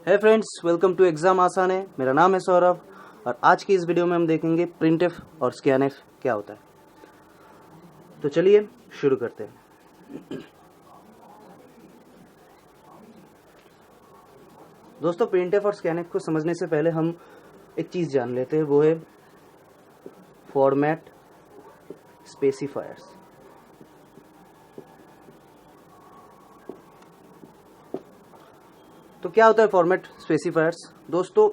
है friends, welcome to exam आसान है। मेरा नाम है सौरभ और आज की इस वीडियो में हम देखेंगे प्रिंटफ और स्कैनफ क्या होता है। तो चलिए शुरू करते हैं। दोस्तों, प्रिंटफ और स्कैनफ को समझने से पहले हम एक चीज़ जान लेते हैं, वो है फॉर्मेट स्पेसिफायर्स। तो क्या होता है फॉर्मेट स्पेसिफायर्स? दोस्तों,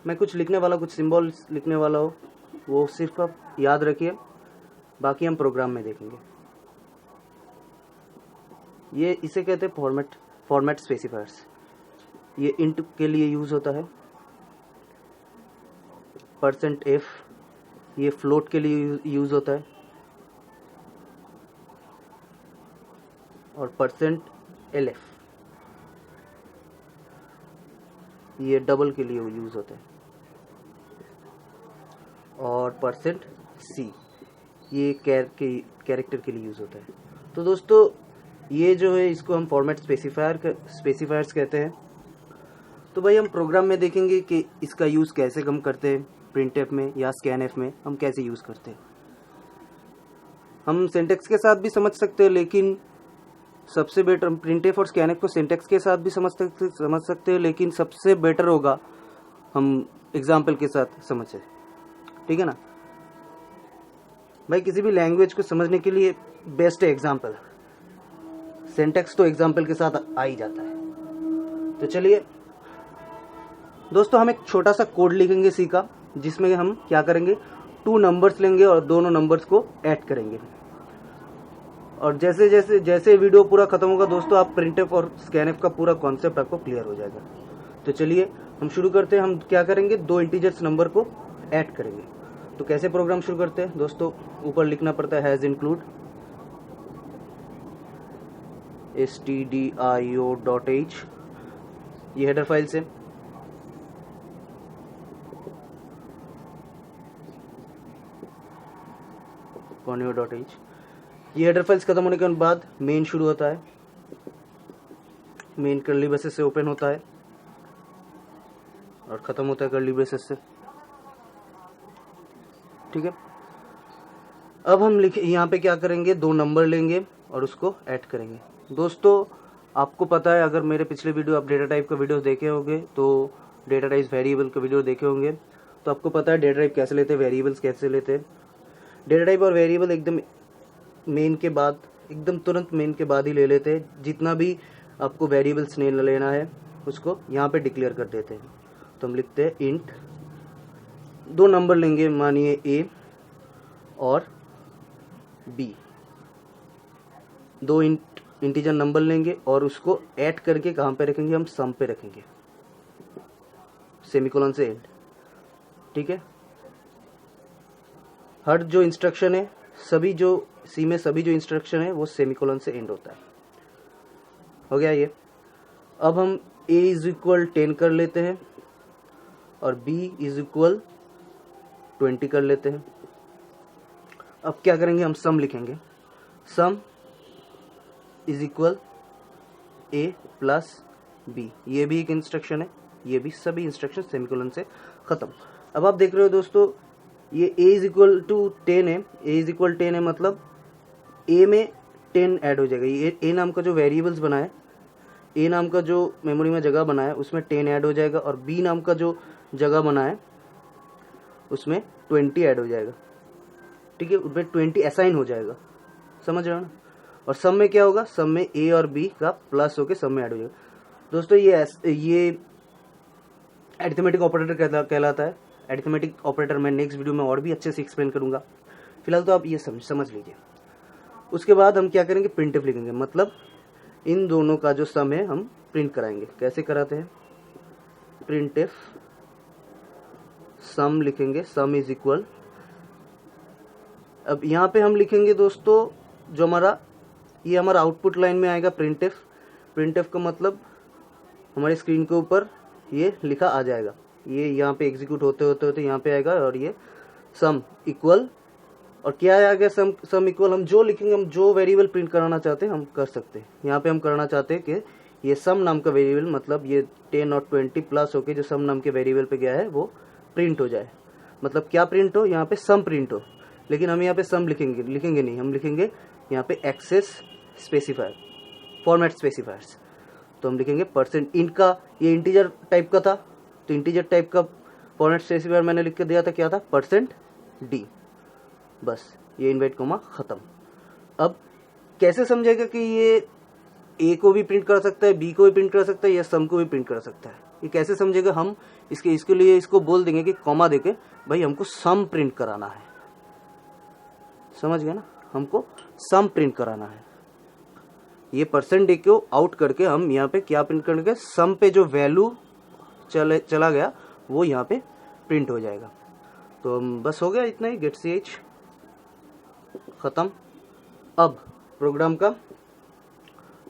मैं कुछ लिखने वाला, कुछ सिंबल्स लिखने वाला हो, वो सिर्फ आप याद रखिए, बाकी हम प्रोग्राम में देखेंगे। ये इसे कहते हैं फॉर्मेट स्पेसिफायर्स। ये इंट के लिए यूज़ होता है, %f ये फ्लोट के लिए यूज़ होता है, और %lf ये डबल के लिए यूज़ होता है, और %c ये कैरेक्टर के लिए यूज़ होता है। तो दोस्तों, ये जो है इसको हम फॉर्मेट स्पेसिफायर्स कहते हैं। तो भाई हम प्रोग्राम में देखेंगे कि इसका यूज़ कैसे हम करते हैं, प्रिंटफ में या स्कैनफ में हम कैसे यूज़ करते हैं। हम सिंटैक्स के साथ भी समझ सकते हैं, लेकिन सबसे बेटर, प्रिंटफ और स्कैनफ को सिंटैक्स के साथ भी समझ सकते हैं, लेकिन सबसे बेटर होगा हम एग्जाम्पल के साथ समझें। ठीक है ना भाई? किसी भी लैंग्वेज को समझने के लिए बेस्ट है एग्जाम्पल। सिंटैक्स तो एग्जाम्पल के साथ आ ही जाता है। तो चलिए दोस्तों, हम एक छोटा सा कोड लिखेंगे सी का, जिसमें हम क्या करेंगे, 2 नंबर्स लेंगे और दोनों नंबर्स को ऐड करेंगे। और जैसे वीडियो पूरा खत्म होगा दोस्तों, आप प्रिंटफ और स्कैनफ का पूरा कॉन्सेप्ट आपको क्लियर हो जाएगा। तो चलिए हम शुरू करते हैं। हम क्या करेंगे, 2 इंटीजर्स नंबर को ऐड करेंगे। तो कैसे प्रोग्राम शुरू करते हैं दोस्तों? ऊपर लिखना पड़ता है हैज इंक्लूड stdio.h, ये हेडर फाइल से। conio.h ये हेडर फाइल्स खत्म होने के बाद मेन शुरू होता है। मेन कर्ली ब्रेसेस से ओपन होता है और खत्म होता है कर्ली ब्रेसेस से। ठीक है, अब हम यहाँ पे क्या करेंगे, 2 नंबर लेंगे और उसको ऐड करेंगे। दोस्तों, आपको पता है, अगर मेरे पिछले वीडियो, आप डेटा टाइप का वीडियो देखे होंगे, तो डेटा टाइप वेरिएबल का वीडियो देखे होंगे, तो आपको पता है डेटा टाइप कैसे लेते हैं, वेरिएबल्स कैसे लेते हैं। डेटा टाइप और वेरिएबल एकदम मेन के बाद, एकदम तुरंत मेन के बाद ही ले लेते हैं। जितना भी आपको वेरिएबल्स लेना है उसको यहाँ पे डिक्लेयर कर देते हैं। तो हम लिखते हैं इंट, 2 नंबर लेंगे, मानिए a और b, 2 इंटीजर नंबर लेंगे और उसको ऐड करके कहाँ पे रखेंगे, हम सम पे रखेंगे, सेमीकोलन से एंड। ठीक है, हर जो इंस्ट्रक्शन है, सभी जो सी में सभी जो इंस्ट्रक्शन है वो सेमीकोलन से एंड होता है। हो गया ये। अब हम a = 10 कर लेते हैं और b = 20 कर लेते हैं। अब क्या करेंगे, हम सम लिखेंगे, सम = a + b, ये भी एक इंस्ट्रक्शन है, ये भी सभी इंस्ट्रक्शन सेमीकोलन से खत्म। अब आप देख रहे हो दोस्तों, ये a = 10 है, a = 10 है, मतलब a में 10 ऐड हो जाएगा। ये a नाम का जो वेरिएबल्स बना है, a नाम का जो मेमोरी में जगह बना है, उसमें 10 ऐड हो जाएगा, और b नाम का जो जगह बना है उसमें 20 ऐड हो जाएगा। ठीक है, उसमें 20 असाइन हो जाएगा। समझ रहे हो ना? और सम में क्या होगा, सम में a और b का प्लस होके सम में ऐड हो जाएगा। दोस्तों, ये अरिथमेटिक ऑपरेटर कहलाता है। अरिथमेटिक ऑपरेटर मैं नेक्स्ट वीडियो में और भी अच्छे से एक्सप्लेन करूंगा। फिलहाल तो आप ये समझ लीजिए। उसके बाद हम क्या करेंगे, प्रिंटफ लिखेंगे, मतलब इन दोनों का जो सम है हम प्रिंट कराएंगे। कैसे कराते हैं, प्रिंटफ सम लिखेंगे, सम = अब यहाँ पे हम लिखेंगे दोस्तों, जो ये हमारा आउटपुट लाइन में आएगा प्रिंटफ का मतलब हमारे स्क्रीन के ऊपर ये लिखा आ जाएगा। ये यहाँ पे एग्जीक्यूट होते यहाँ पे आएगा, और ये सम इक्वल, और क्या आ गया, सम इक्वल, हम जो लिखेंगे, हम जो वेरिएबल प्रिंट कराना चाहते हैं हम कर सकते हैं। यहाँ पे हम करना चाहते हैं कि ये सम नाम का वेरिएबल, मतलब ये 10 और 20 प्लस होके जो सम नाम के वेरिएबल पे गया है वो प्रिंट हो जाए। मतलब क्या प्रिंट हो, यहाँ पे सम प्रिंट हो, लेकिन हम यहाँ पे सम लिखेंगे नहीं, हम लिखेंगे यहाँ पे एक्सेस स्पेसिफायर, फॉर्मेट स्पेसिफायर्स। तो हम लिखेंगे परसेंट, इनका ये इंटीजर टाइप का था, तो इंटीजर टाइप का फॉर्मेट स्पेसिफायर मैंने लिख के दिया था, क्या था, %d। बस ये इन्वर्ट कोमा खत्म। अब कैसे समझेगा कि ये ए को भी प्रिंट कर सकता है, बी को भी प्रिंट कर सकता है, या सम को भी प्रिंट कर सकता है, ये कैसे समझेगा? हम इसके लिए इसको बोल देंगे कि कॉमा देके भाई हमको सम प्रिंट कराना है। समझ गया ना, हमको सम प्रिंट कराना है। ये %d को आउट करके हम यहाँ पे क्या प्रिंट करेंगे, सम पे जो वैल्यू चला गया वो यहाँ पे प्रिंट हो जाएगा। तो बस हो गया इतना ही, गेट ch खत्म। अब प्रोग्राम का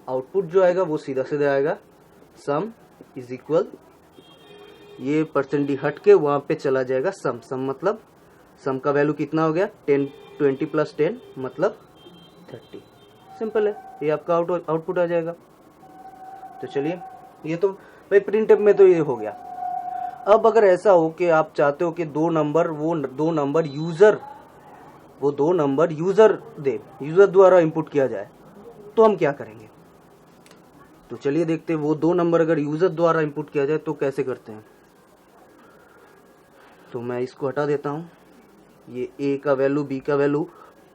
आउटपुट जो आएगा वो सीधा सीधा आएगा, सम इज इक्वल, ये %d हट के वहां पे चला जाएगा सम। सम मतलब सम का वैल्यू कितना हो गया, 20 + 10 मतलब 30। सिंपल है, ये आपका आउटपुट आ जाएगा। तो चलिए, ये तो भाई प्रिंटफ में तो ये हो गया। अब अगर ऐसा हो कि आप चाहते हो कि दो नंबर यूजर यूजर द्वारा इंपुट किया जाए, तो हम क्या करेंगे? तो चलिए देखते हैं, वो 2 नंबर अगर यूजर द्वारा इंपुट किया जाए तो कैसे करते हैं। तो मैं इसको हटा देता हूं, ये ए का वैल्यू बी का वैल्यू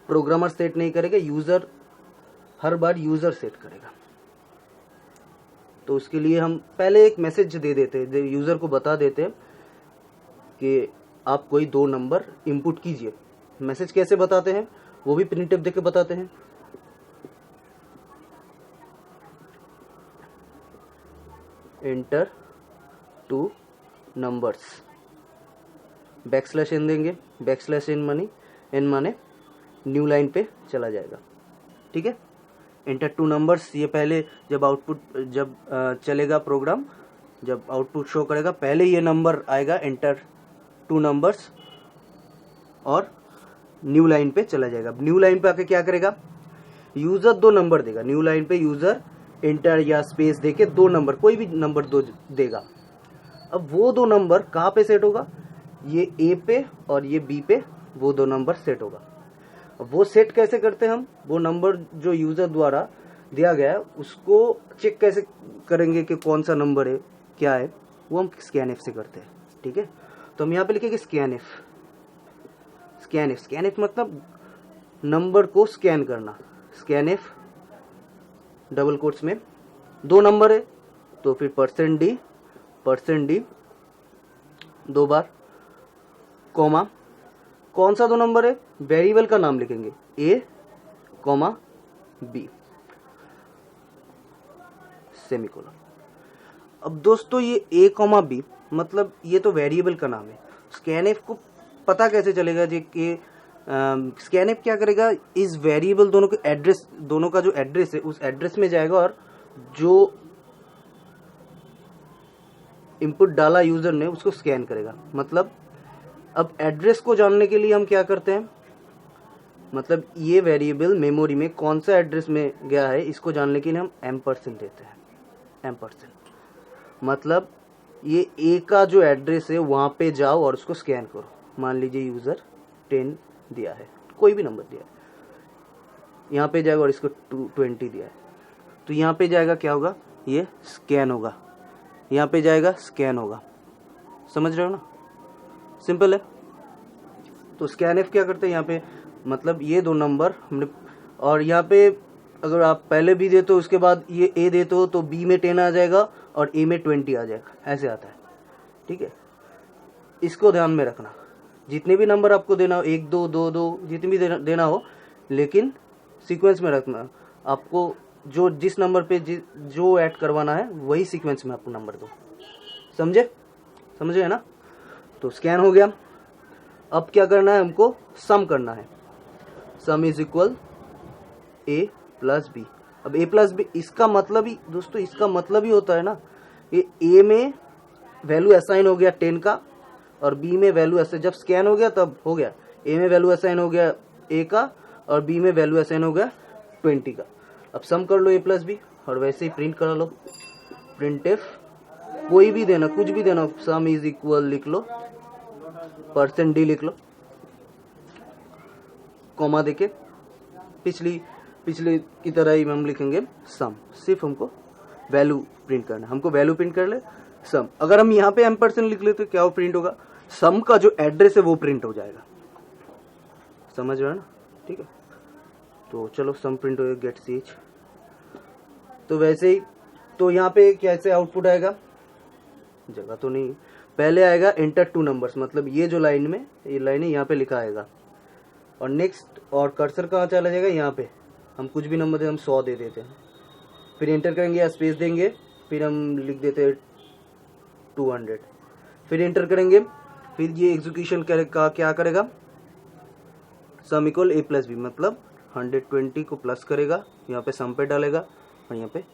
प्रोग्रामर सेट नहीं करेगा, यूजर हर बार यूजर सेट करेगा। तो उसके लिए हम पहले एक मैसेज दे देते हैं, यूजर को बता देते हैं कि आप कोई 2 नंबर इंपुट कीजिए। मैसेज कैसे बताते हैं वो भी प्रिंटफ देके बताते हैं। एंटर 2 नंबर्स, बैकस्लैश n देंगे, बैकस्लैश n माने न्यू लाइन पे चला जाएगा। ठीक है, एंटर 2 नंबर्स, ये पहले जब चलेगा प्रोग्राम, जब आउटपुट शो करेगा पहले ये नंबर आएगा, एंटर 2 नंबर्स, और न्यू लाइन पे चला जाएगा। न्यू लाइन पे आके क्या करेगा, यूजर 2 नंबर देगा। न्यू लाइन पे यूजर एंटर या स्पेस देके 2 नंबर, कोई भी नंबर 2 देगा। अब वो 2 नंबर कहाँ पे सेट होगा, ये ए पे और ये बी पे वो 2 नंबर सेट होगा। अब वो सेट कैसे करते हैं हम, वो नंबर जो यूजर द्वारा दिया गया है उसको चेक कैसे करेंगे कि कौन सा नंबर है क्या है, वो हम स्कैन एफ से करते हैं। ठीक है, तो हम यहाँ पे लिखेंगे स्कैन एफ मतलब नंबर को स्कैन करना। स्कैन एफ डबल कोट्स में 2 नंबर है, तो फिर %d 2 बार, कॉमा, कौन सा 2 नंबर है, वेरिएबल का नाम लिखेंगे, a, b, सेमीकोलन। अब दोस्तों ये a, b मतलब ये तो वेरिएबल का नाम है। स्कैनएफ को पता कैसे चलेगा जी कि स्कैनएफ क्या करेगा, इस वेरिएबल दोनों का जो एड्रेस है उस एड्रेस में जाएगा और जो इनपुट डाला यूजर ने उसको स्कैन करेगा। मतलब अब एड्रेस को जानने के लिए हम क्या करते हैं, मतलब ये वेरिएबल मेमोरी में कौन सा एड्रेस में गया है इसको जानने के लिए हम एम्परसेंड देते हैं। एम्परसेंड मतलब ये ए का जो एड्रेस है वहां पे जाओ और उसको स्कैन करो। मान लीजिए यूजर 10 दिया है, कोई भी नंबर दिया है, यहाँ पे जाएगा और इसको 20 दिया है, तो यहाँ पे जाएगा क्या होगा, ये स्कैन होगा, यहाँ पे जाएगा स्कैन होगा। समझ रहे हो ना, सिंपल है। तो स्कैन एफ क्या करते हैं यहाँ पे, मतलब ये 2 नंबर हमने, और यहाँ पे अगर आप पहले बी देते हो उसके बाद ये ए देते हो तो बी में 10 आ जाएगा और ए में 20 आ जाएगा, ऐसे आता है। ठीक है, इसको ध्यान में रखना। जितने भी नंबर आपको देना हो, 1 2 2 2 जितने भी देना हो, लेकिन सीक्वेंस में रखना। आपको जो जिस नंबर पे जो ऐड करवाना है वही सीक्वेंस में आपको नंबर दो। समझे ना। तो स्कैन हो गया। अब क्या करना है, हमको सम करना है। Sum is equal a plus B. अब a प्लस बी इसका मतलब ही दोस्तों, इसका मतलब ही होता है ना, ये a में वैल्यू असाइन हो गया 10 का और b में वैल्यू असाइन, जब स्कैन हो गया तब हो गया, a में वैल्यू असाइन हो गया a का और b में वैल्यू असाइन हो गया 20 का। अब सम कर लो a प्लस बी और वैसे ही प्रिंट करा लो। प्रिंट इफ कोई भी देना, कुछ भी देना, सम इज इक्वल लिख लो, %d लिख लो, कॉमा देके पिछले की तरह ही हम लिखेंगे सम। सिर्फ हमको वैल्यू प्रिंट करना, हमको वैल्यू प्रिंट कर ले सम। अगर हम यहाँ पे एम्परसेंड लिख लेते क्या वो प्रिंट होगा, सम का जो एड्रेस है वो प्रिंट हो जाएगा। समझ रहे हो ना, ठीक है। तो चलो सम प्रिंट हो गेट ch। तो वैसे ही तो यहाँ पे कैसे आउटपुट आएगा, जगह तो नहीं, पहले आएगा एंटर 2 नंबर्स, मतलब ये जो लाइन में ये लाइन है यहाँ पे लिखा आएगा, और नेक्स्ट और कर्सर कहाँ चला जाएगा, यहाँ पे हम कुछ भी नंबर दे, हम 100 दे देते हैं, फिर एंटर करेंगे या स्पेस देंगे, फिर हम लिख देते हैं 200, फिर एंटर करेंगे, फिर ये एग्जीक्यूशन का क्या करेगा, sum equal a plus B, मतलब 120 को प्लस करेगा, यहाँ पे सम पे डालेगा और यहाँ पे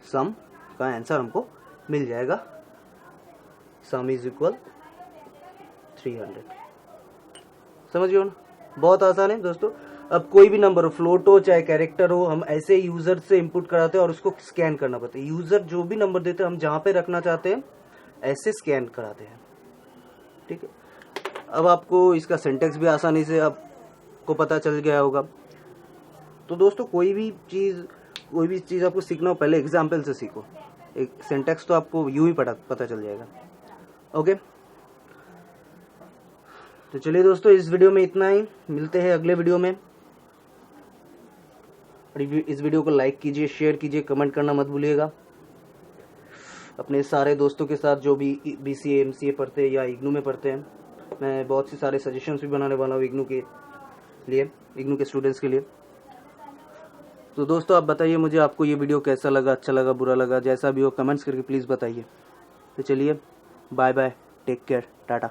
सम का आंसर हमको मिल जाएगा, सम इज इक्वल 300। समझ गए हो ना, बहुत आसान है दोस्तों। अब कोई भी नंबर हो, फ्लोट हो चाहे कैरेक्टर हो, हम ऐसे यूजर से इनपुट कराते हैं और उसको स्कैन करना पड़ता है। यूजर जो भी नंबर देते हैं हम जहां पे रखना चाहते हैं ऐसे स्कैन कराते हैं, ठीक है। अब आपको इसका सिंटेक्स भी आसानी से आपको पता चल गया होगा। तो दोस्तों कोई भी चीज आपको सीखना हो पहले एग्जाम्पल से सीखो, एक सिंटेक्स तो आपको यूं ही पता चल जाएगा। ओके, तो चलिए दोस्तों इस वीडियो में इतना ही, मिलते हैं अगले वीडियो में। इस वीडियो को लाइक कीजिए, शेयर कीजिए, कमेंट करना मत भूलिएगा। अपने सारे दोस्तों के साथ जो भी BCA MCA पढ़ते हैं या इग्नू में पढ़ते हैं, मैं बहुत से सारे सजेशंस भी बनाने वाला हूँ इग्नू के लिए, इग्नू के स्टूडेंट्स के लिए। तो दोस्तों आप बताइए मुझे आपको ये वीडियो कैसा लगा, अच्छा लगा, बुरा लगा, जैसा भी हो कमेंट्स करके प्लीज़ बताइए। तो चलिए bye bye, take care, Tata.